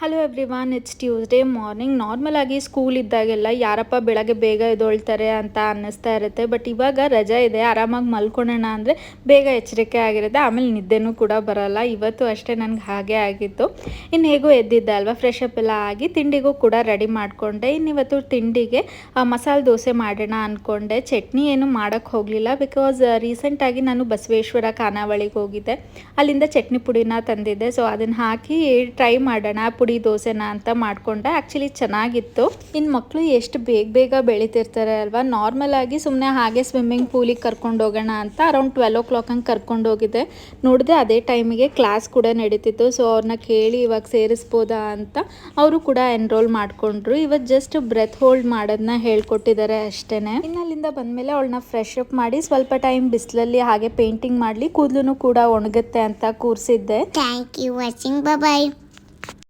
Hello everyone, it's Tuesday morning. Normal ಆಗಿ school ಇದ್ದಾಗೆಲ್ಲ ಯಾರಪ್ಪ ಬೆಳಗ್ಗೆ ಬೇಗ ಎದ್ದೇಳ್ತಾರೆ ಅಂತ ಅನ್ನಿಸ್ತಾ ಇರುತ್ತೆ. ಬಟ್ ಇವಾಗ ರಜೆ ಇದೆ, ಆರಾಮಾಗಿ ಮಲ್ಕೊಳ್ಳೋಣ ಅಂದರೆ ಬೇಗ ಎಚ್ಚರಿಕೆ ಆಗಿರುತ್ತೆ, ಆಮೇಲೆ ನಿದ್ದೆನೂ ಕೂಡ ಬರೋಲ್ಲ. ಇವತ್ತು ಅಷ್ಟೇ ನನಗೆ ಹಾಗೆ ಆಗಿತ್ತು. ಇನ್ನು ಹೇಗೂ ಎದ್ದಿದ್ದೆ ಅಲ್ವಾ, ಫ್ರೆಶ್ ಅಪ್ ಎಲ್ಲ ಆಗಿ ತಿಂಡಿಗೂ ಕೂಡ ರೆಡಿ ಮಾಡಿಕೊಂಡೆ. ಇನ್ನಿವತ್ತು ತಿಂಡಿಗೆ ಮಸಾಲೆ ದೋಸೆ ಮಾಡೋಣ ಅಂದ್ಕೊಂಡೆ. ಚಟ್ನಿ ಏನು ಮಾಡೋಕ್ಕೆ ಹೋಗಲಿಲ್ಲ, ಬಿಕಾಸ್ ರೀಸೆಂಟಾಗಿ ನಾನು ಬಸವೇಶ್ವರ ಖಾನಾವಳಿಗೆ ಹೋಗಿದ್ದೆ. ಅಲ್ಲಿಂದ ಚಟ್ನಿ ಪುಡಿನ ತಂದಿದ್ದೆ. ಸೊ ಅದನ್ನು ಹಾಕಿ ಟ್ರೈ ಮಾಡೋಣ ಪುಡಿ ದೋಸೆನ ಅಂತ ಮಾಡಿಕೊಂಡೆ. ಆ್ಯಕ್ಚುಲಿ ಚೆನ್ನಾಗಿತ್ತು. ಇನ್ನು ಮಕ್ಕಳು ಎಷ್ಟು ಬೇಗ ಬೆಳೀತಿರ್ತಾರೆ ಅಲ್ವಾ. ನಾರ್ಮಲ್ ಆಗಿ ಸುಮ್ಮನೆ ಹಾಗೆ ಸ್ವಿಮ್ಮಿಂಗ್ ಪೂಲಿಗೆ ಕರ್ಕೊಂಡು ಹೋಗೋಣ ಅಂತ ಅರೌಂಡ್ 12 ಹಂಗೆ ಕರ್ಕೊಂಡು ಹೋಗಿದ್ದೆ. ನೋಡಿದೆ ಅದೇ ಟೈಮಿಗೆ ಕ್ಲಾಸ್ ಕೂಡ ನಡೀತಿತ್ತು. ಸೊ ಅವ್ರನ್ನ ಕೇಳಿ ಇವಾಗ ಸೇರಿಸ್ಬೋದಾ ಅಂತ ಅವರು ಕೂಡ ಎನ್ರೋಲ್ ಮಾಡಿಕೊಂಡ್ರು. ಇವತ್ತು ಜಸ್ಟ್ ಬ್ರೆತ್ ಹೋಲ್ಡ್ ಮಾಡೋದನ್ನ ಹೇಳ್ಕೊಟ್ಟಿದ್ದಾರೆ ಅಷ್ಟೇ. ಇನ್ನು ಅಲ್ಲಿಂದ ಬಂದಮೇಲೆ ಅವಳನ್ನ ಫ್ರೆಶ್ ಅಪ್ ಮಾಡಿ ಸ್ವಲ್ಪ ಟೈಮ್ ಬಿಸಿಲಲ್ಲಿ ಹಾಗೆ ಪೇಂಟಿಂಗ್ ಮಾಡಲಿ, ಕೂದಲು ಕೂಡ ಒಣಗುತ್ತೆ ಅಂತ ಕೂರಿಸಿದ್ದೆ. Thank you watching, bye.